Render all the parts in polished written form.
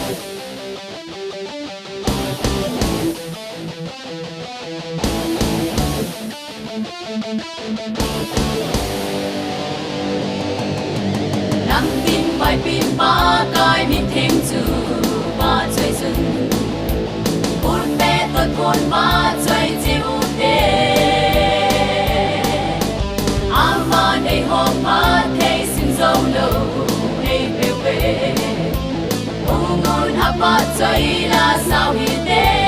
nắng tin bài pin ba cái mình thêm chữ ba chơi dừng buồn bé tôi buồn ba chơi chịu đê ama này hôm ba thấy xin dâu lâu hay về về u ngôn hấp ba chơi là sao hiện đê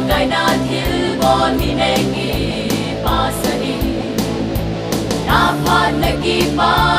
cái na thiếu bon mi nengi pasani na pan ki pa